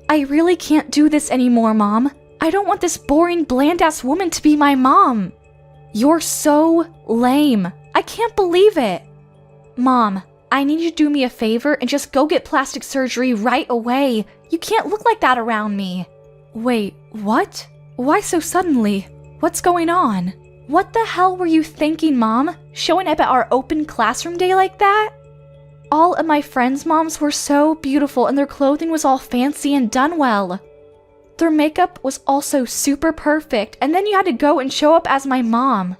I really can't do this anymore, Mom. I don't want this boring, bland-ass woman to be my mom. You're so lame. I can't believe it. Mom, I need you to do me a favor and just go get plastic surgery right away. You can't look like that around me. Wait, what? Why so suddenly? What's going on? What the hell were you thinking, Mom? Showing up at our open classroom day like that? All of my friends' moms were so beautiful and their clothing was all fancy and done well. Their makeup was also super perfect, and then you had to go and show up as my mom.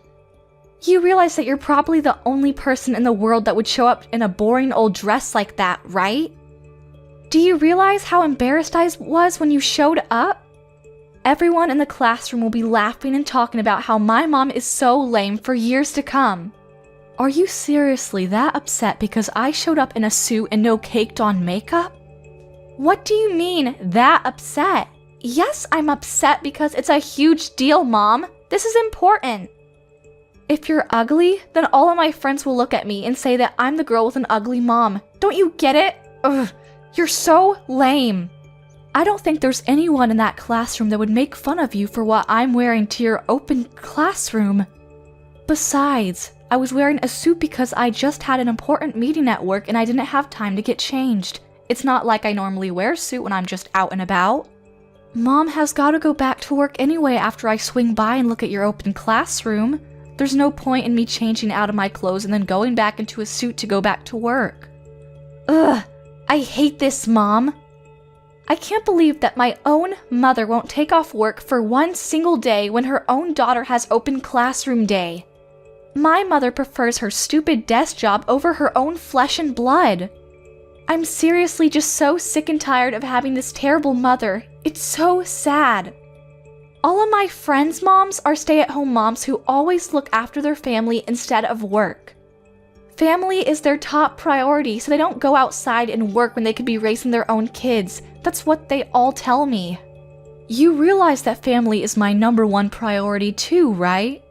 You realize that you're probably the only person in the world that would show up in a boring old dress like that, right? Do you realize how embarrassed I was when you showed up? Everyone in the classroom will be laughing and talking about how my mom is so lame for years to come. Are you seriously that upset because I showed up in a suit and no caked-on makeup? What do you mean, that upset? Yes, I'm upset because it's a huge deal, Mom. This is important. If you're ugly, then all of my friends will look at me and say that I'm the girl with an ugly mom. Don't you get it? Ugh, you're so lame. I don't think there's anyone in that classroom that would make fun of you for what I'm wearing to your open classroom. Besides, I was wearing a suit because I just had an important meeting at work and I didn't have time to get changed. It's not like I normally wear a suit when I'm just out and about. Mom has got to go back to work anyway after I swing by and look at your open classroom. There's no point in me changing out of my clothes and then going back into a suit to go back to work. Ugh, I hate this, Mom. I can't believe that my own mother won't take off work for one single day when her own daughter has open classroom day. My mother prefers her stupid desk job over her own flesh and blood. I'm seriously just so sick and tired of having this terrible mother. It's so sad. All of my friends' moms are stay-at-home moms who always look after their family instead of work. Family is their top priority, so they don't go outside and work when they could be raising their own kids. That's what they all tell me. You realize that family is my #1 priority too, right?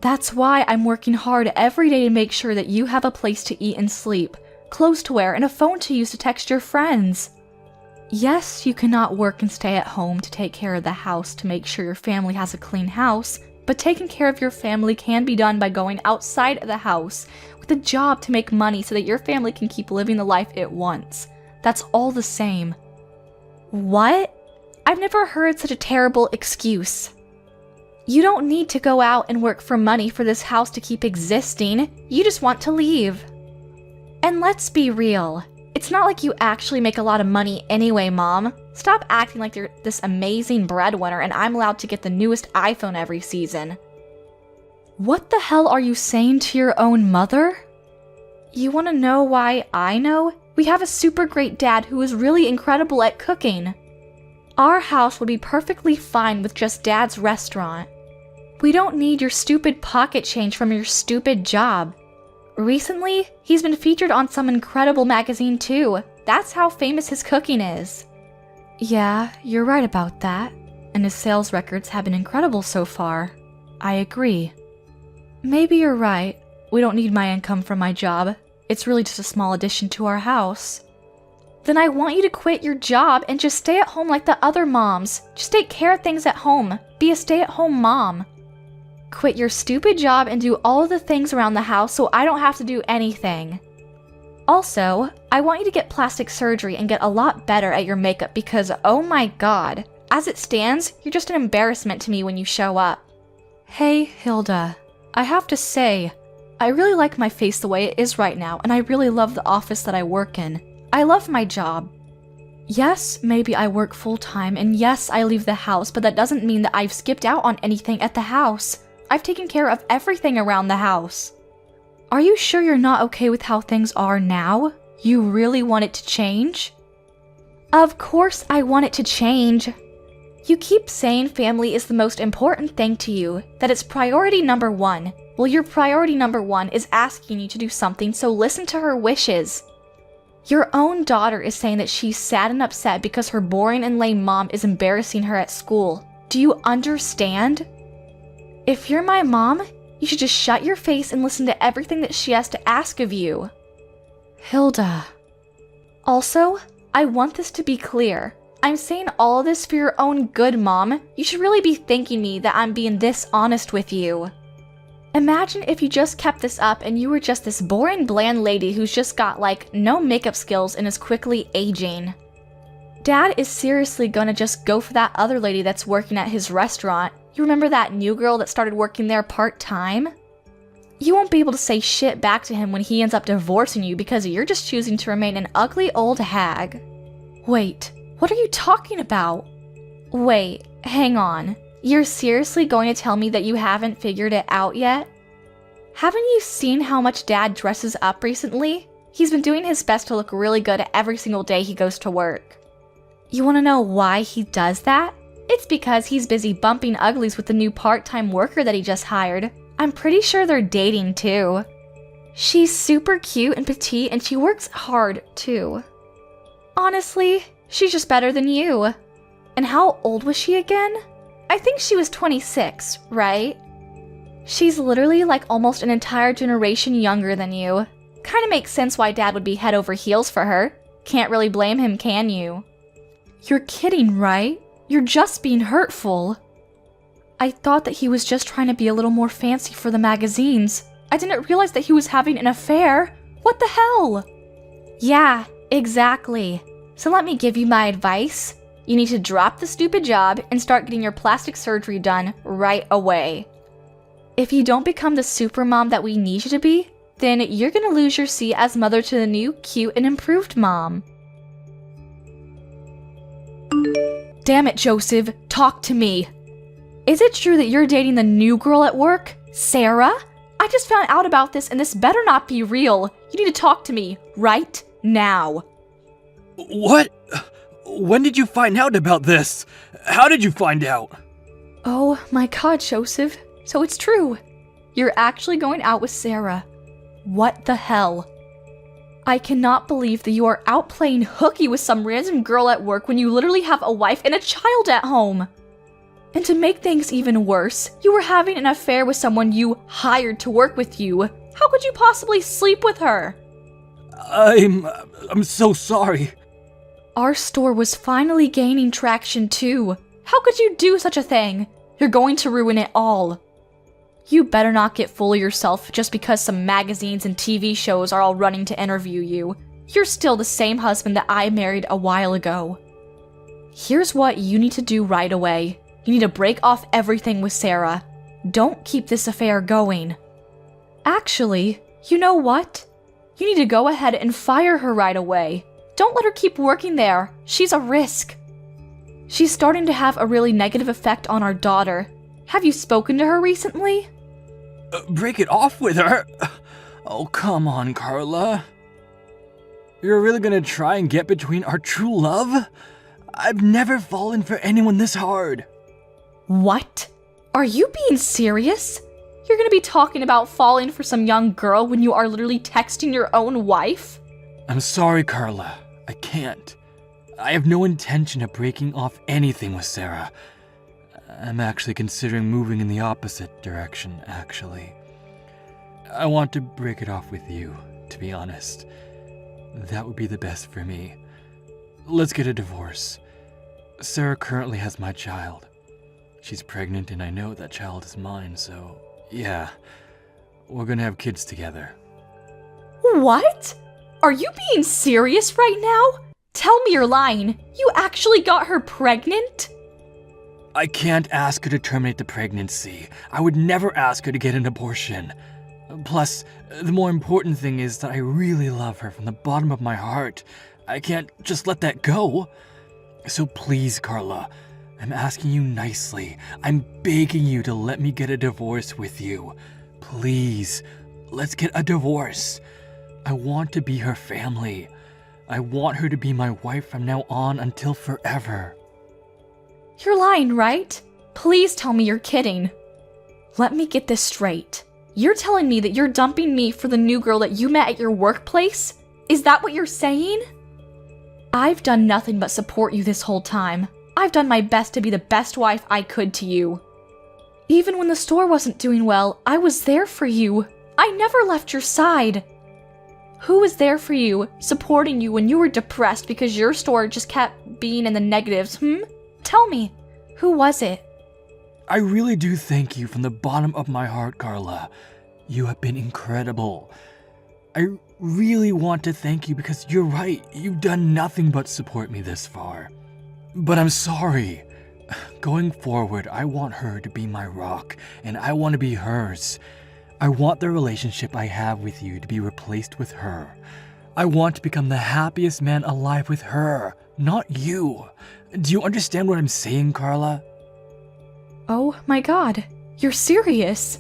That's why I'm working hard every day to make sure that you have a place to eat and sleep, clothes to wear, and a phone to use to text your friends. Yes, you cannot work and stay at home to take care of the house to make sure your family has a clean house, but taking care of your family can be done by going outside of the house with a job to make money so that your family can keep living the life it wants. That's all the same. What? I've never heard such a terrible excuse. You don't need to go out and work for money for this house to keep existing. You just want to leave. And let's be real. It's not like you actually make a lot of money anyway, Mom. Stop acting like you're this amazing breadwinner and I'm allowed to get the newest iPhone every season. What the hell are you saying to your own mother? You want to know why I know? We have a super great dad who is really incredible at cooking. Our house would be perfectly fine with just Dad's restaurant. We don't need your stupid pocket change from your stupid job. Recently, he's been featured on some incredible magazine too. That's how famous his cooking is. Yeah, you're right about that. And his sales records have been incredible so far. I agree. Maybe you're right. We don't need my income from my job. It's really just a small addition to our house. Then I want you to quit your job and just stay at home like the other moms. Just take care of things at home. Be a stay-at-home mom. Quit your stupid job and do all of the things around the house so I don't have to do anything. Also, I want you to get plastic surgery and get a lot better at your makeup because, oh my god, as it stands, you're just an embarrassment to me when you show up. Hey, Hilda. I have to say, I really like my face the way it is right now, and I really love the office that I work in. I love my job. Yes, maybe I work full-time, and yes, I leave the house, but that doesn't mean that I've skipped out on anything at the house. I've taken care of everything around the house. Are you sure you're not okay with how things are now? You really want it to change? Of course I want it to change. You keep saying family is the most important thing to you, that it's priority #1. Well, your priority #1 is asking you to do something, so listen to her wishes. Your own daughter is saying that she's sad and upset because her boring and lame mom is embarrassing her at school. Do you understand? If you're my mom, you should just shut your face and listen to everything that she has to ask of you. Hilda. Also, I want this to be clear. I'm saying all of this for your own good, Mom. You should really be thanking me that I'm being this honest with you. Imagine if you just kept this up and you were just this boring, bland lady who's just got, no makeup skills and is quickly aging. Dad is seriously gonna just go for that other lady that's working at his restaurant. You remember that new girl that started working there part-time? You won't be able to say shit back to him when he ends up divorcing you because you're just choosing to remain an ugly old hag. Wait, what are you talking about? Wait, hang on. You're seriously going to tell me that you haven't figured it out yet? Haven't you seen how much Dad dresses up recently? He's been doing his best to look really good every single day he goes to work. You want to know why he does that? It's because he's busy bumping uglies with the new part-time worker that he just hired. I'm pretty sure they're dating too. She's super cute and petite and she works hard too. Honestly, she's just better than you. And how old was she again? I think she was 26, right? She's literally almost an entire generation younger than you. Kinda makes sense why Dad would be head over heels for her. Can't really blame him, can you? You're kidding, right? You're just being hurtful. I thought that he was just trying to be a little more fancy for the magazines. I didn't realize that he was having an affair. What the hell? Yeah, exactly. So let me give you my advice. You need to drop the stupid job and start getting your plastic surgery done right away. If you don't become the super mom that we need you to be, then you're gonna lose your seat as mother to the new, cute, and improved mom. Damn it, Joseph, talk to me. Is it true that you're dating the new girl at work, Sarah? I just found out about this and this better not be real. You need to talk to me right now. What? When did you find out about this? How did you find out? Oh my god, Joseph. So it's true. You're actually going out with Sarah. What the hell? I cannot believe that you are out playing hooky with some random girl at work when you literally have a wife and a child at home. And to make things even worse, you were having an affair with someone you hired to work with you. How could you possibly sleep with her? I'm so sorry. Our store was finally gaining traction too. How could you do such a thing? You're going to ruin it all. You better not get full of yourself just because some magazines and TV shows are all running to interview you. You're still the same husband that I married a while ago. Here's what you need to do right away. You need to break off everything with Sarah. Don't keep this affair going. Actually, you know what? You need to go ahead and fire her right away. Don't let her keep working there. She's a risk. She's starting to have a really negative effect on our daughter. Have you spoken to her recently? Break it off with her? Oh, come on, Carla. You're really gonna try and get between our true love? I've never fallen for anyone this hard. What? Are you being serious? You're gonna be talking about falling for some young girl when you are literally texting your own wife? I'm sorry, Carla. I can't. I have no intention of breaking off anything with Sarah. I'm actually considering moving in the opposite direction, actually. I want to break it off with you, to be honest. That would be the best for me. Let's get a divorce. Sarah currently has my child. She's pregnant and I know that child is mine, so yeah, we're gonna have kids together. What? Are you being serious right now? Tell me you're lying. You actually got her pregnant? I can't ask her to terminate the pregnancy. I would never ask her to get an abortion. Plus, the more important thing is that I really love her from the bottom of my heart. I can't just let that go. So please, Carla, I'm asking you nicely. I'm begging you to let me get a divorce with you. Please, let's get a divorce. I want to be her family. I want her to be my wife from now on until forever. You're lying, right? Please tell me you're kidding. Let me get this straight. You're telling me that you're dumping me for the new girl that you met at your workplace? Is that what you're saying? I've done nothing but support you this whole time. I've done my best to be the best wife I could to you. Even when the store wasn't doing well, I was there for you. I never left your side. Who was there for you, supporting you when you were depressed because your store just kept being in the negatives, Tell me, who was it? I really do thank you from the bottom of my heart, Carla. You have been incredible. I really want to thank you because you're right, you've done nothing but support me this far. But I'm sorry. Going forward, I want her to be my rock, and I want to be hers. I want the relationship I have with you to be replaced with her. I want to become the happiest man alive with her, not you. Do you understand what I'm saying, Carla? Oh my god, you're serious?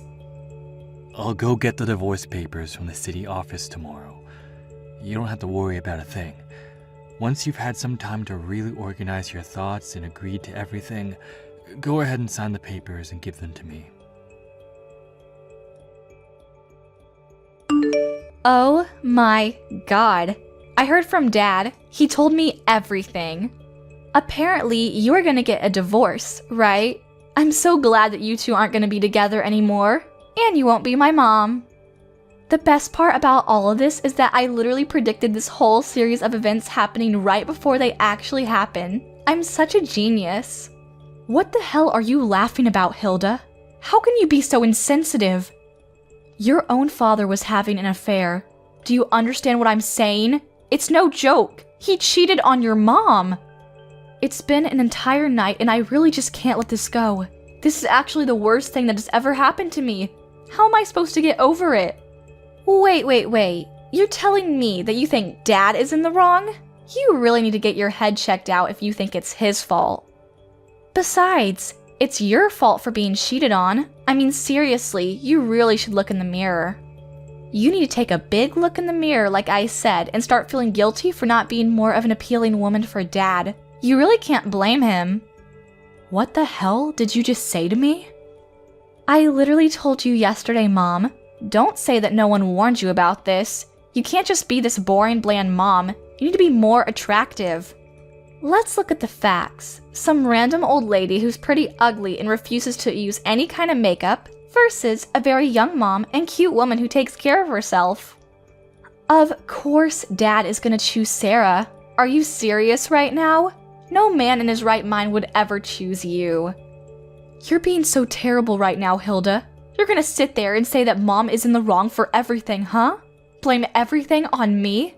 I'll go get the divorce papers from the city office tomorrow. You don't have to worry about a thing. Once you've had some time to really organize your thoughts and agreed to everything, go ahead and sign the papers and give them to me. Oh my god. I heard from Dad. He told me everything. Apparently, you are gonna get a divorce, right? I'm so glad that you two aren't gonna be together anymore. And you won't be my mom. The best part about all of this is that I literally predicted this whole series of events happening right before they actually happen. I'm such a genius. What the hell are you laughing about, Hilda? How can you be so insensitive? Your own father was having an affair. Do you understand what I'm saying? It's no joke. He cheated on your mom. It's been an entire night and I really just can't let this go. This is actually the worst thing that has ever happened to me. How am I supposed to get over it? Wait. You're telling me that you think Dad is in the wrong? You really need to get your head checked out if you think it's his fault. Besides, it's your fault for being cheated on. I mean, seriously, you really should look in the mirror. You need to take a big look in the mirror, like I said, and start feeling guilty for not being more of an appealing woman for Dad. You really can't blame him. What the hell did you just say to me? I literally told you yesterday, Mom. Don't say that no one warned you about this. You can't just be this boring, bland mom. You need to be more attractive. Let's look at the facts. Some random old lady who's pretty ugly and refuses to use any kind of makeup versus a very young mom and cute woman who takes care of herself. Of course Dad is gonna choose Sarah. Are you serious right now? No man in his right mind would ever choose you. You're being so terrible right now, Hilda. You're gonna sit there and say that Mom is in the wrong for everything, huh? Blame everything on me?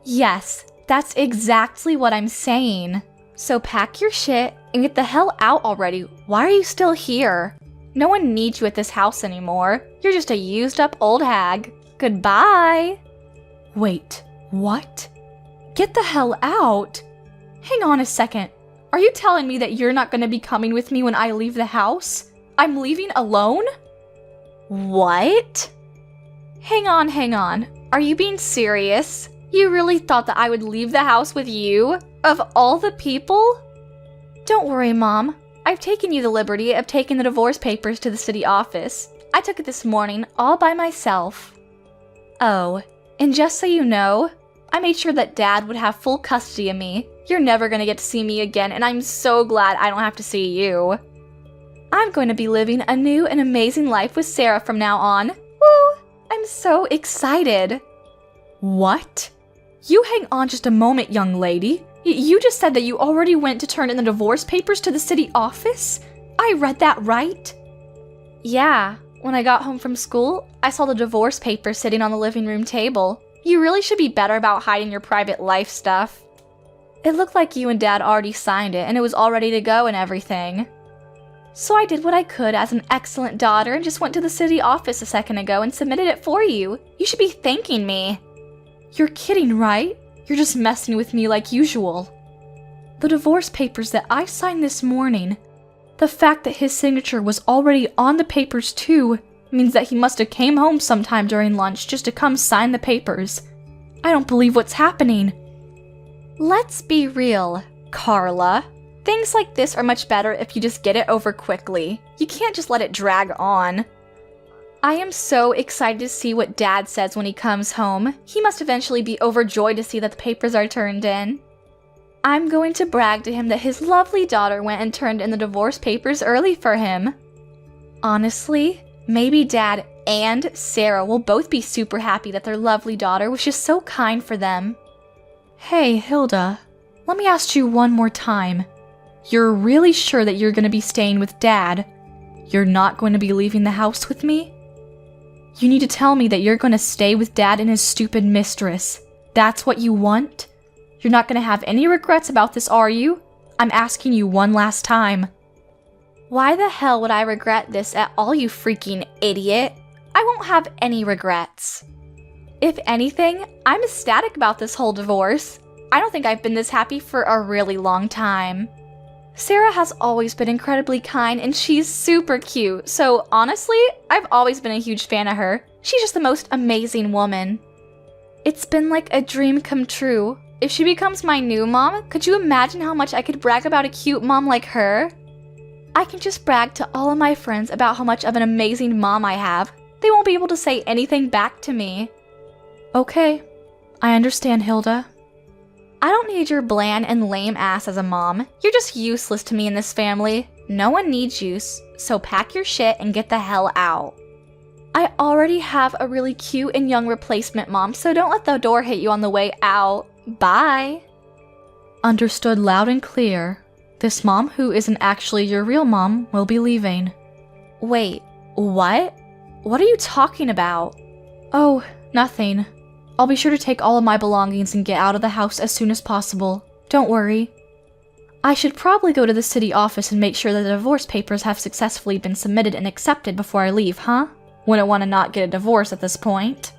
Yes, that's exactly what I'm saying. So pack your shit and get the hell out already. Why are you still here? No one needs you at this house anymore. You're just a used up old hag. Goodbye. Wait, what? Get the hell out? Hang on a second. Are you telling me that you're not gonna be coming with me when I leave the house? I'm leaving alone? What? Hang on. Are you being serious? You really thought that I would leave the house with you? Of all the people? Don't worry, Mom. I've taken you the liberty of taking the divorce papers to the city office. I took it this morning all by myself. Oh, and just so you know, I made sure that Dad would have full custody of me. You're never gonna get to see me again, and I'm so glad I don't have to see you. I'm going to be living a new and amazing life with Sarah from now on. Woo! I'm so excited. What? You hang on just a moment, young lady. You just said that you already went to turn in the divorce papers to the city office? I read that right? Yeah, when I got home from school, I saw the divorce papers sitting on the living room table. You really should be better about hiding your private life stuff. It looked like you and Dad already signed it and it was all ready to go and everything. So I did what I could as an excellent daughter and just went to the city office a second ago and submitted it for you. You should be thanking me. You're kidding, right? You're just messing with me like usual. The divorce papers that I signed this morning, the fact that his signature was already on the papers too, means that he must have came home sometime during lunch just to come sign the papers. I don't believe what's happening. Let's be real, Carla. Things like this are much better if you just get it over quickly. You can't just let it drag on. I am so excited to see what Dad says when he comes home. He must eventually be overjoyed to see that the papers are turned in. I'm going to brag to him that his lovely daughter went and turned in the divorce papers early for him. Honestly, maybe Dad and Sarah will both be super happy that their lovely daughter was just so kind for them. Hey, Hilda, let me ask you one more time. You're really sure that you're going to be staying with Dad? You're not going to be leaving the house with me? You need to tell me that you're going to stay with Dad and his stupid mistress. That's what you want? You're not going to have any regrets about this, are you? I'm asking you one last time. Why the hell would I regret this at all, you freaking idiot? I won't have any regrets. If anything, I'm ecstatic about this whole divorce. I don't think I've been this happy for a really long time. Sarah has always been incredibly kind and she's super cute, so honestly, I've always been a huge fan of her. She's just the most amazing woman. It's been like a dream come true. If she becomes my new mom, could you imagine how much I could brag about a cute mom like her? I can just brag to all of my friends about how much of an amazing mom I have. They won't be able to say anything back to me. Okay, I understand, Hilda. I don't need your bland and lame ass as a mom. You're just useless to me in this family. No one needs you, so pack your shit and get the hell out. I already have a really cute and young replacement mom, so don't let the door hit you on the way out. Bye. Understood loud and clear. This mom, who isn't actually your real mom, will be leaving. Wait, what? What are you talking about? Oh, nothing. I'll be sure to take all of my belongings and get out of the house as soon as possible. Don't worry. I should probably go to the city office and make sure that the divorce papers have successfully been submitted and accepted before I leave, huh? Wouldn't want to not get a divorce at this point.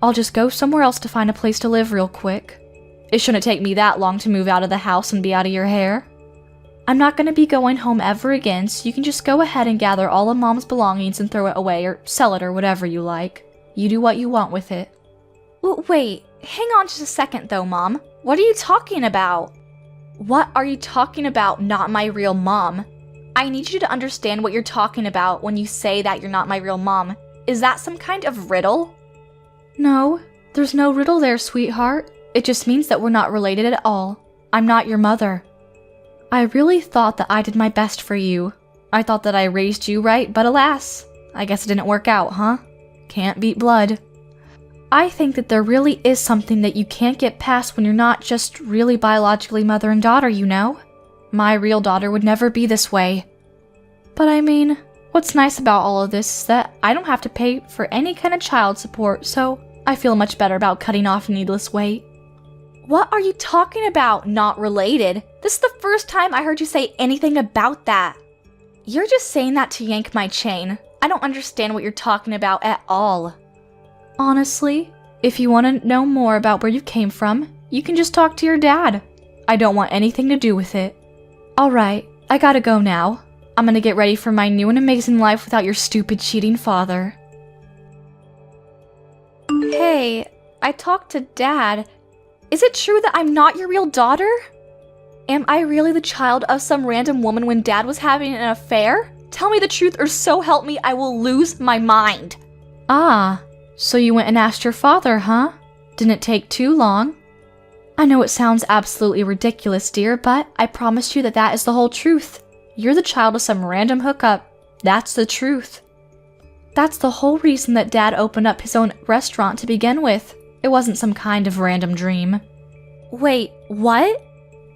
I'll just go somewhere else to find a place to live real quick. It shouldn't take me that long to move out of the house and be out of your hair. I'm not going to be going home ever again, so you can just go ahead and gather all of Mom's belongings and throw it away or sell it or whatever you like. You do what you want with it. Wait, hang on just a second though, Mom. What are you talking about? What are you talking about, not my real mom? I need you to understand what you're talking about when you say that you're not my real mom. Is that some kind of riddle? No, there's no riddle there, sweetheart. It just means that we're not related at all. I'm not your mother. I really thought that I did my best for you. I thought that I raised you right, but alas, I guess it didn't work out, huh? Can't beat blood. I think that there really is something that you can't get past when you're not just really biologically mother and daughter, you know? My real daughter would never be this way. But I mean, what's nice about all of this is that I don't have to pay for any kind of child support, so I feel much better about cutting off needless weight. What are you talking about, not related? This is the first time I heard you say anything about that. You're just saying that to yank my chain. I don't understand what you're talking about at all. Honestly, if you want to know more about where you came from, you can just talk to your dad. I don't want anything to do with it. Alright, I gotta go now. I'm gonna get ready for my new and amazing life without your stupid cheating father. Hey, I talked to Dad. Is it true that I'm not your real daughter? Am I really the child of some random woman when Dad was having an affair? Tell me the truth or so help me I will lose my mind. Ah. So you went and asked your father, huh? Didn't take too long. I know it sounds absolutely ridiculous, dear, but I promise you that that is the whole truth. You're the child of some random hookup. That's the truth. That's the whole reason that Dad opened up his own restaurant to begin with. It wasn't some kind of random dream. Wait, what?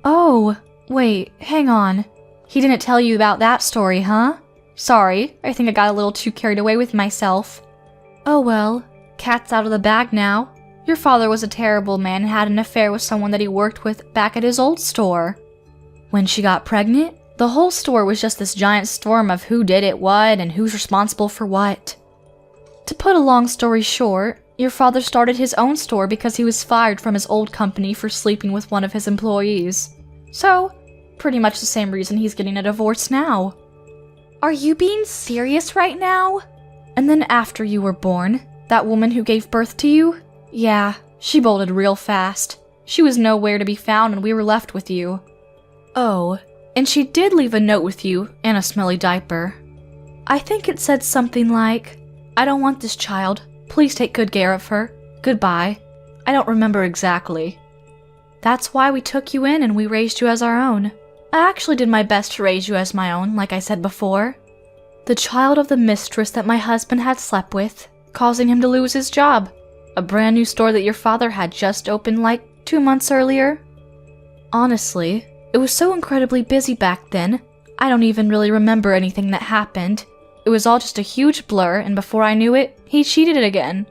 Oh, wait, hang on. He didn't tell you about that story, huh? Sorry, I think I got a little too carried away with myself. Oh well. Cat's out of the bag now. Your father was a terrible man and had an affair with someone that he worked with back at his old store. When she got pregnant, the whole store was just this giant storm of who did it what and who's responsible for what. To put a long story short, your father started his own store because he was fired from his old company for sleeping with one of his employees. So, pretty much the same reason he's getting a divorce now. Are you being serious right now? And then after you were born, that woman who gave birth to you? Yeah, she bolted real fast. She was nowhere to be found and we were left with you. Oh, and she did leave a note with you and a smelly diaper. I think it said something like, I don't want this child. Please take good care of her. Goodbye. I don't remember exactly. That's why we took you in and we raised you as our own. I actually did my best to raise you as my own, like I said before. The child of the mistress that my husband had slept with, causing him to lose his job. A brand new store that your father had just opened like 2 months earlier. Honestly, it was so incredibly busy back then, I don't even really remember anything that happened. It was all just a huge blur, and before I knew it, he cheated it again.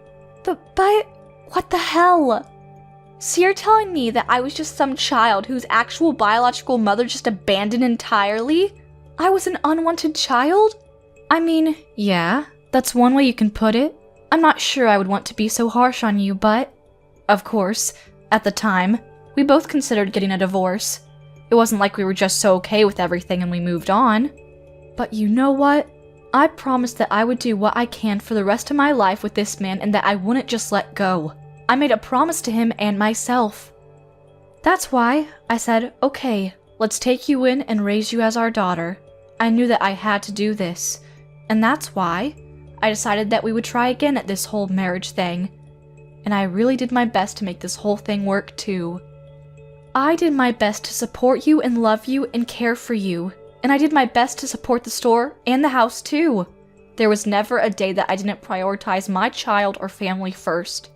But what the hell? So you're telling me that I was just some child whose actual biological mother just abandoned entirely? I was an unwanted child? I mean, yeah, that's one way you can put it. I'm not sure I would want to be so harsh on you, but... Of course, at the time, we both considered getting a divorce. It wasn't like we were just so okay with everything and we moved on. But you know what? I promised that I would do what I can for the rest of my life with this man and that I wouldn't just let go. I made a promise to him and myself. That's why I said, okay, let's take you in and raise you as our daughter. I knew that I had to do this. And that's why I decided that we would try again at this whole marriage thing. And I really did my best to make this whole thing work too. I did my best to support you and love you and care for you. And I did my best to support the store and the house too. There was never a day that I didn't prioritize my child or family first.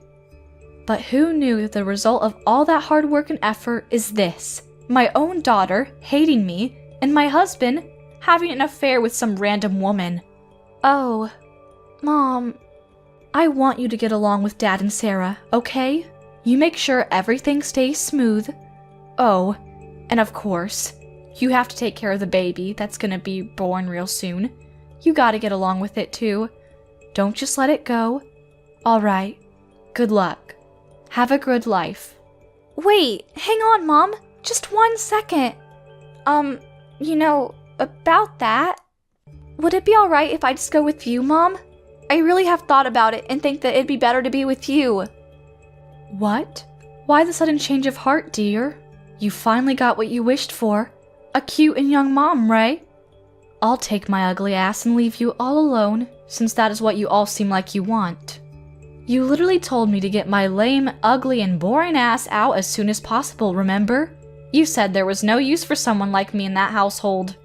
But who knew that the result of all that hard work and effort is this? My own daughter hating me, and my husband having an affair with some random woman. Oh, Mom, I want you to get along with Dad and Sarah, okay? You make sure everything stays smooth. Oh, and of course, you have to take care of the baby that's gonna be born real soon. You gotta get along with it too. Don't just let it go. Alright, good luck. Have a good life. Wait, hang on, Mom. Just 1 second. About that. Would it be alright if I just go with you, Mom? I really have thought about it and think that it'd be better to be with you. What? Why the sudden change of heart, dear? You finally got what you wished for. A cute and young mom, right? I'll take my ugly ass and leave you all alone, since that is what you all seem like you want. You literally told me to get my lame, ugly, and boring ass out as soon as possible, remember? You said there was no use for someone like me in that household.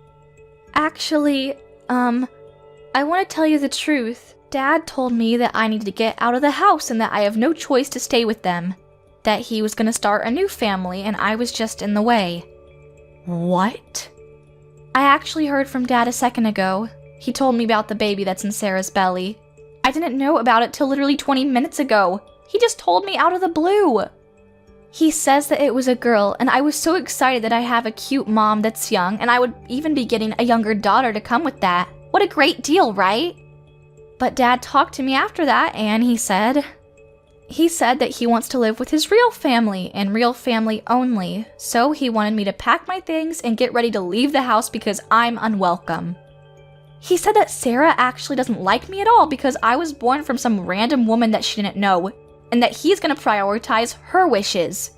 Actually, I want to tell you the truth. Dad told me that I need to get out of the house and that I have no choice to stay with them. That he was going to start a new family and I was just in the way. What? I actually heard from Dad a second ago. He told me about the baby that's in Sarah's belly. I didn't know about it till literally 20 minutes ago. He just told me out of the blue. He says that it was a girl, and I was so excited that I have a cute mom that's young, and I would even be getting a younger daughter to come with that. What a great deal, right? But Dad talked to me after that, and he said that he wants to live with his real family, and real family only. So he wanted me to pack my things and get ready to leave the house because I'm unwelcome. He said that Sarah actually doesn't like me at all because I was born from some random woman that she didn't know, and that he's gonna prioritize her wishes.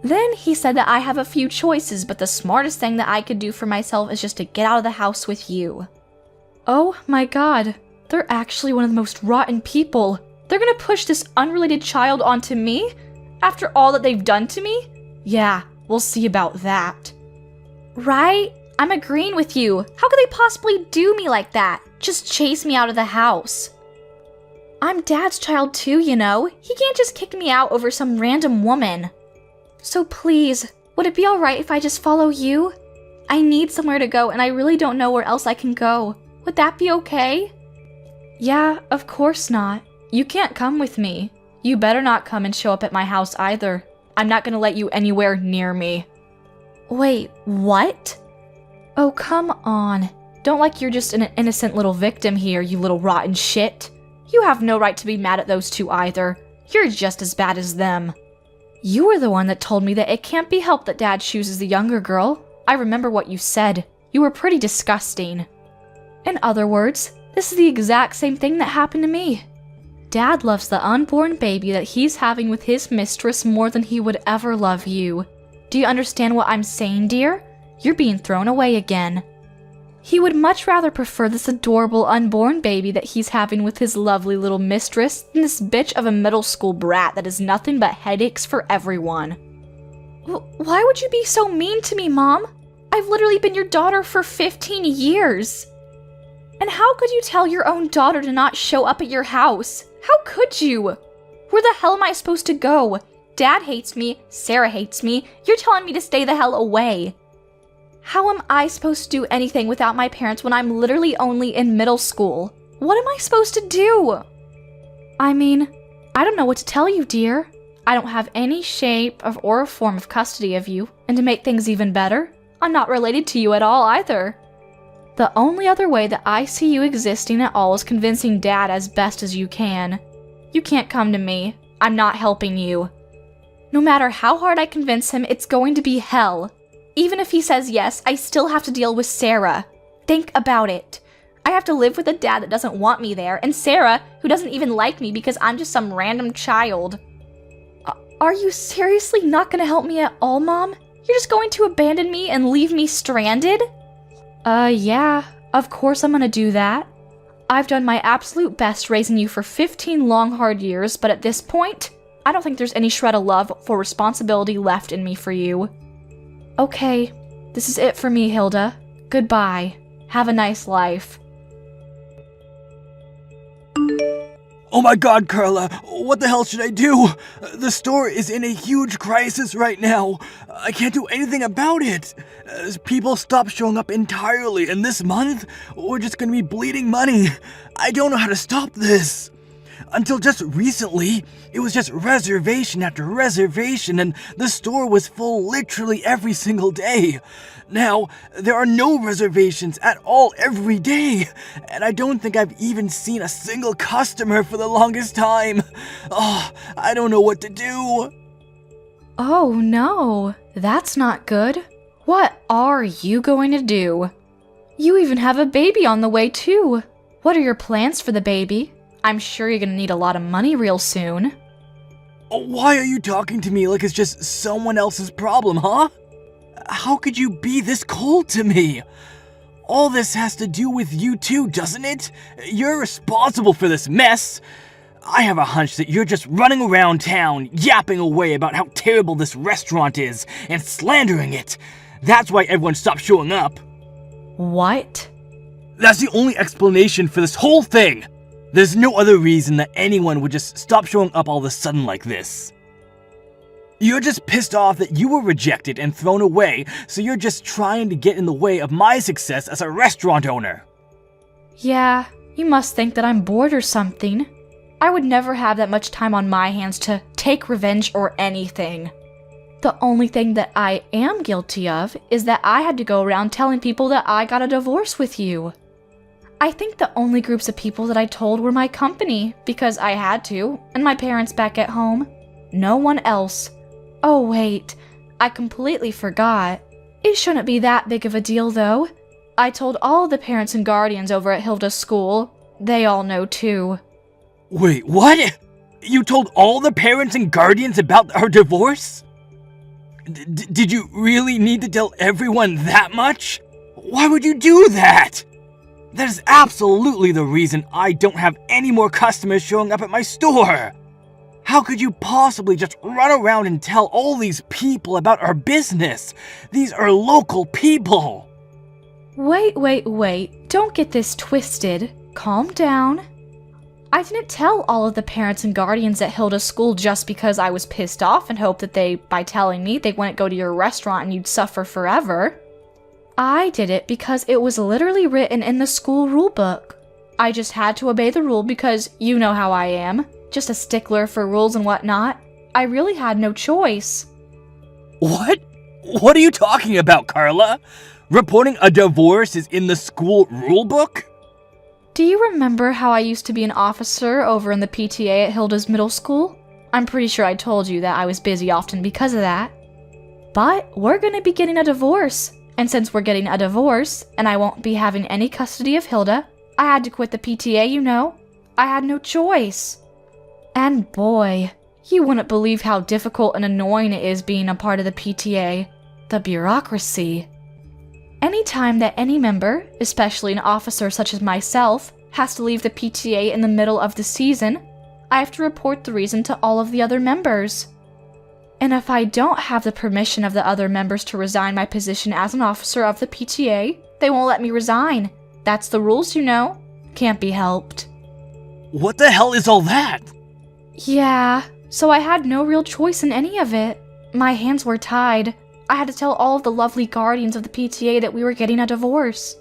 Then he said that I have a few choices, but the smartest thing that I could do for myself is just to get out of the house with you. Oh my god, they're actually one of the most rotten people. They're gonna push this unrelated child onto me? After all that they've done to me? Yeah, we'll see about that. Right? I'm agreeing with you. How could they possibly do me like that? Just chase me out of the house. I'm Dad's child too, you know. He can't just kick me out over some random woman. So please, would it be alright if I just follow you? I need somewhere to go and I really don't know where else I can go. Would that be okay? Yeah, of course not. You can't come with me. You better not come and show up at my house either. I'm not gonna let you anywhere near me. Wait, what? Oh, come on. Don't like you're just an innocent little victim here, you little rotten shit. You have no right to be mad at those two either. You're just as bad as them. You were the one that told me that it can't be helped that Dad chooses the younger girl. I remember what you said. You were pretty disgusting. In other words, this is the exact same thing that happened to me. Dad loves the unborn baby that he's having with his mistress more than he would ever love you. Do you understand what I'm saying, dear? You're being thrown away again. He would much rather prefer this adorable unborn baby that he's having with his lovely little mistress than this bitch of a middle school brat that is nothing but headaches for everyone. Why would you be so mean to me, Mom? I've literally been your daughter for 15 years. And how could you tell your own daughter to not show up at your house? How could you? Where the hell am I supposed to go? Dad hates me, Sarah hates me, you're telling me to stay the hell away. How am I supposed to do anything without my parents when I'm literally only in middle school? What am I supposed to do? I mean, I don't know what to tell you, dear. I don't have any shape or form of custody of you, and to make things even better, I'm not related to you at all either. The only other way that I see you existing at all is convincing Dad as best as you can. You can't come to me. I'm not helping you. No matter how hard I convince him, it's going to be hell. Even if he says yes, I still have to deal with Sarah. Think about it. I have to live with a dad that doesn't want me there, and Sarah, who doesn't even like me because I'm just some random child. Are you seriously not going to help me at all, Mom? You're just going to abandon me and leave me stranded? Yeah, of course I'm going to do that. I've done my absolute best raising you for 15 long, hard years, but at this point, I don't think there's any shred of love or responsibility left in me for you. Okay, this is it for me, Hilda. Goodbye. Have a nice life. Oh my god, Carla, what the hell should I do? The store is in a huge crisis right now. I can't do anything about it. People stopped showing up entirely, and this month, we're just gonna be bleeding money. I don't know how to stop this. Until just recently, it was just reservation after reservation, and the store was full literally every single day. Now, there are no reservations at all every day, and I don't think I've even seen a single customer for the longest time. Oh, I don't know what to do. Oh no, that's not good. What are you going to do? You even have a baby on the way too. What are your plans for the baby? I'm sure you're gonna need a lot of money real soon. Why are you talking to me like it's just someone else's problem, huh? How could you be this cold to me? All this has to do with you too, doesn't it? You're responsible for this mess. I have a hunch that you're just running around town, yapping away about how terrible this restaurant is, and slandering it. That's why everyone stopped showing up. What? That's the only explanation for this whole thing. There's no other reason that anyone would just stop showing up all of a sudden like this. You're just pissed off that you were rejected and thrown away, so you're just trying to get in the way of my success as a restaurant owner. Yeah, you must think that I'm bored or something. I would never have that much time on my hands to take revenge or anything. The only thing that I am guilty of is that I had to go around telling people that I got a divorce with you. I think the only groups of people that I told were my company, because I had to, and my parents back at home. No one else. Oh wait, I completely forgot. It shouldn't be that big of a deal though. I told all the parents and guardians over at Hilda's school. They all know too. Wait, what? You told all the parents and guardians about our divorce? Did you really need to tell everyone that much? Why would you do that? That is absolutely the reason I don't have any more customers showing up at my store. How could you possibly just run around and tell all these people about our business? These are local people. Wait. Don't get this twisted. Calm down. I didn't tell all of the parents and guardians at Hilda's school just because I was pissed off and hoped that by telling me, they wouldn't go to your restaurant and you'd suffer forever. I did it because it was literally written in the school rule book. I just had to obey the rule because you know how I am. Just a stickler for rules and whatnot. I really had no choice. What? What are you talking about, Carla? Reporting a divorce is in the school rule book? Do you remember how I used to be an officer over in the PTA at Hilda's middle school? I'm pretty sure I told you that I was busy often because of that. But we're gonna be getting a divorce. And since we're getting a divorce, and I won't be having any custody of Hilda, I had to quit the PTA, you know. I had no choice. And boy, you wouldn't believe how difficult and annoying it is being a part of the PTA. The bureaucracy. Anytime that any member, especially an officer such as myself, has to leave the PTA in the middle of the season, I have to report the reason to all of the other members. And if I don't have the permission of the other members to resign my position as an officer of the PTA, they won't let me resign. That's the rules, you know. Can't be helped. What the hell is all that? Yeah, so I had no real choice in any of it. My hands were tied. I had to tell all of the lovely guardians of the PTA that we were getting a divorce.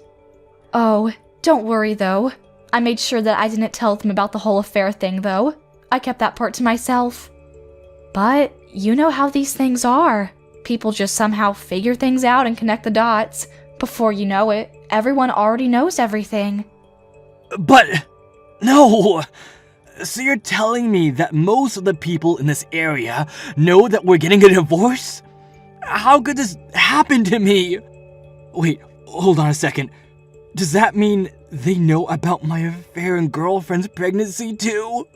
Oh, don't worry though. I made sure that I didn't tell them about the whole affair thing though. I kept that part to myself. But you know how these things are. People just somehow figure things out and connect the dots. Before you know it, everyone already knows everything. But, no! So you're telling me that most of the people in this area know that we're getting a divorce? How could this happen to me? Wait, hold on a second. Does that mean they know about my affair and girlfriend's pregnancy too?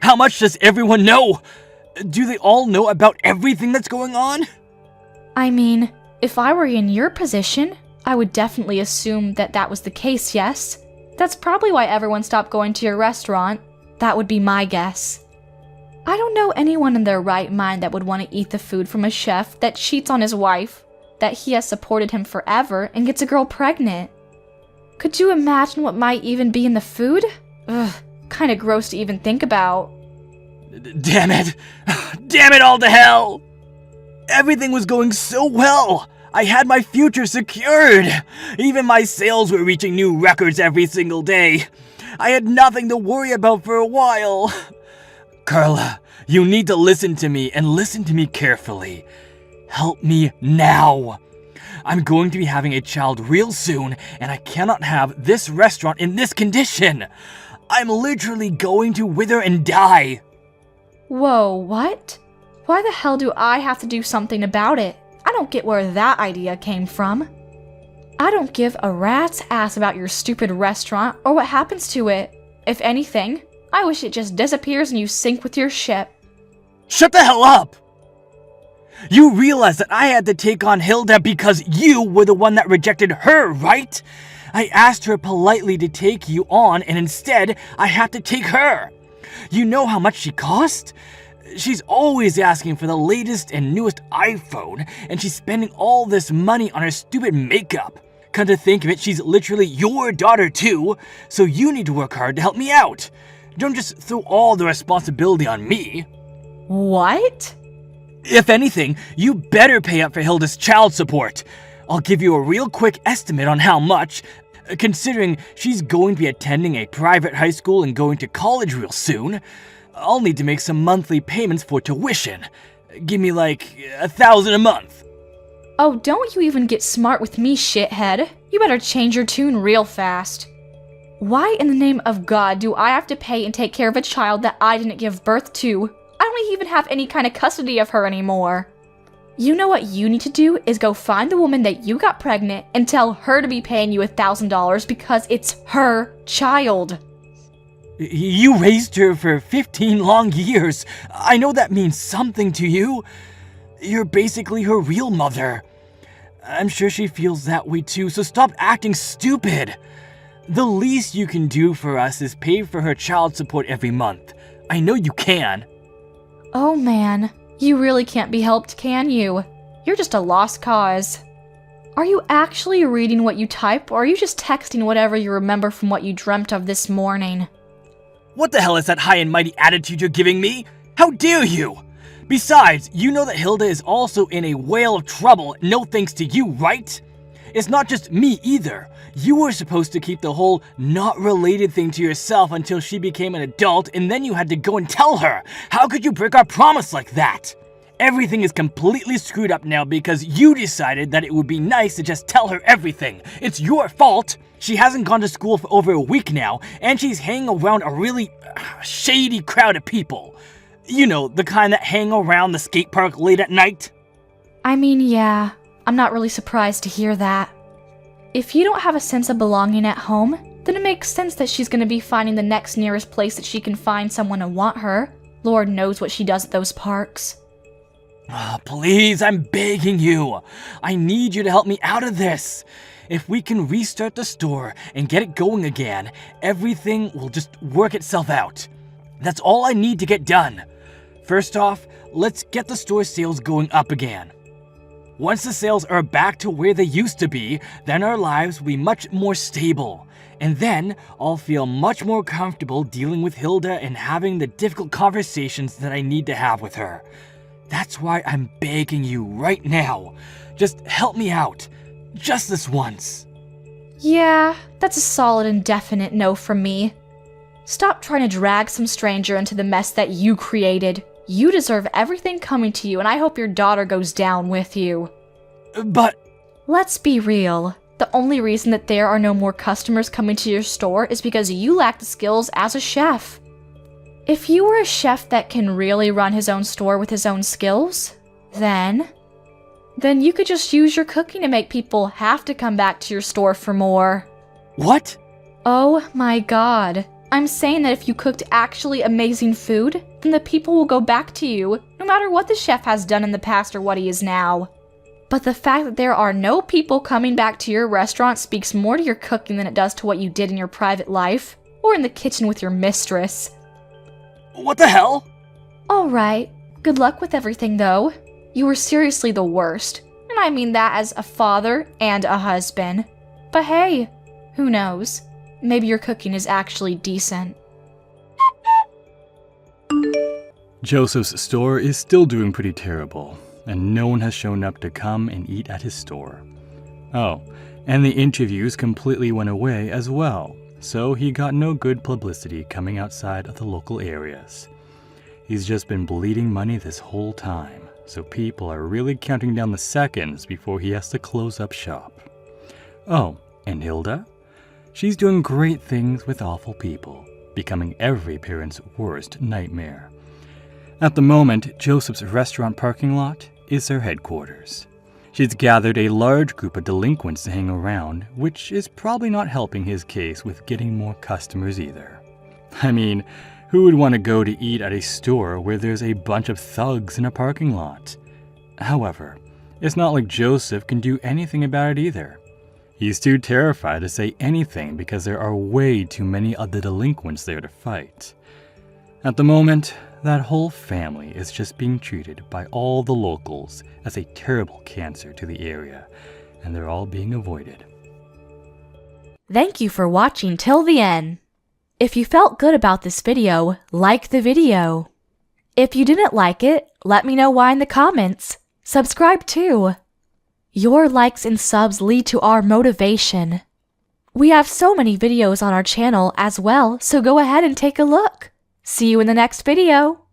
How much does everyone know? Do they all know about everything that's going on? I mean, if I were in your position, I would definitely assume that that was the case, yes? That's probably why everyone stopped going to your restaurant. That would be my guess. I don't know anyone in their right mind that would want to eat the food from a chef that cheats on his wife, that he has supported him forever and gets a girl pregnant. Could you imagine what might even be in the food? Ugh, kinda gross to even think about. Damn it! Damn it all to hell! Everything was going so well! I had my future secured! Even my sales were reaching new records every single day. I had nothing to worry about for a while. Carla, you need to listen to me and listen to me carefully. Help me now. I'm going to be having a child real soon, and I cannot have this restaurant in this condition. I'm literally going to wither and die. Whoa, what? Why the hell do I have to do something about it? I don't get where that idea came from. I don't give a rat's ass about your stupid restaurant or what happens to it. If anything, I wish it just disappears and you sink with your ship. Shut the hell up! You realize that I had to take on Hilda because you were the one that rejected her, right? I asked her politely to take you on, and instead, I had to take her. You know how much she cost? She's always asking for the latest and newest iPhone, and she's spending all this money on her stupid makeup. Come to think of it, she's literally your daughter too, so you need to work hard to help me out. Don't just throw all the responsibility on me. What? If anything, you better pay up for Hilda's child support. I'll give you a real quick estimate on how much, considering she's going to be attending a private high school and going to college real soon. I'll need to make some monthly payments for tuition. Give me like $1,000 a month. Oh, don't you even get smart with me, shithead. You better change your tune real fast. Why in the name of God do I have to pay and take care of a child that I didn't give birth to? I don't even have any kind of custody of her anymore. You know what you need to do is go find the woman that you got pregnant and tell her to be paying you $1,000 because it's her child. You raised her for 15 long years. I know that means something to you. You're basically her real mother. I'm sure she feels that way too, so stop acting stupid. The least you can do for us is pay for her child support every month. I know you can. Oh man, you really can't be helped, can you? You're just a lost cause. Are you actually reading what you type, or are you just texting whatever you remember from what you dreamt of this morning? What the hell is that high and mighty attitude you're giving me? How dare you? Besides, you know that Hilda is also in a whale of trouble, no thanks to you, right? It's not just me either. You were supposed to keep the whole not related thing to yourself until she became an adult, and then you had to go and tell her. How could you break our promise like that? Everything is completely screwed up now because you decided that it would be nice to just tell her everything. It's your fault. She hasn't gone to school for over a week now, and she's hanging around a really shady crowd of people. You know, the kind that hang around the skate park late at night. I mean, yeah, I'm not really surprised to hear that. If you don't have a sense of belonging at home, then it makes sense that she's gonna be finding the next nearest place that she can find someone to want her. Lord knows what she does at those parks. Please, I'm begging you. I need you to help me out of this. If we can restart the store and get it going again, everything will just work itself out. That's all I need to get done. First off, let's get the store sales going up again. Once the sales are back to where they used to be, then our lives will be much more stable. And then I'll feel much more comfortable dealing with Hilda and having the difficult conversations that I need to have with her. That's why I'm begging you right now. Just help me out. Just this once. Yeah, that's a solid and definite no from me. Stop trying to drag some stranger into the mess that you created. You deserve everything coming to you, and I hope your daughter goes down with you. But... Let's be real. The only reason that there are no more customers coming to your store is because you lack the skills as a chef. If you were a chef that can really run his own store with his own skills, then you could just use your cooking to make people have to come back to your store for more. What? Oh my god. I'm saying that if you cooked actually amazing food, then the people will go back to you, no matter what the chef has done in the past or what he is now. But the fact that there are no people coming back to your restaurant speaks more to your cooking than it does to what you did in your private life, or in the kitchen with your mistress. What the hell? Alright, good luck with everything though. You were seriously the worst, and I mean that as a father and a husband. But hey, who knows? Maybe your cooking is actually decent. Joseph's store is still doing pretty terrible, and no one has shown up to come and eat at his store. Oh, and the interviews completely went away as well, so he got no good publicity coming outside of the local areas. He's just been bleeding money this whole time, so people are really counting down the seconds before he has to close up shop. Oh, and Hilda? She's doing great things with awful people, becoming every parent's worst nightmare. At the moment, Joseph's restaurant parking lot is their headquarters. She's gathered a large group of delinquents to hang around, which is probably not helping his case with getting more customers either. I mean, who would want to go to eat at a store where there's a bunch of thugs in a parking lot? However, it's not like Joseph can do anything about it either. He's too terrified to say anything because there are way too many of the delinquents there to fight. At the moment, that whole family is just being treated by all the locals as a terrible cancer to the area, and they're all being avoided. Thank you for watching till the end. If you felt good about this video, like the video. If you didn't like it, let me know why in the comments. Subscribe too. Your likes and subs lead to our motivation. We have so many videos on our channel as well, so go ahead and take a look. See you in the next video.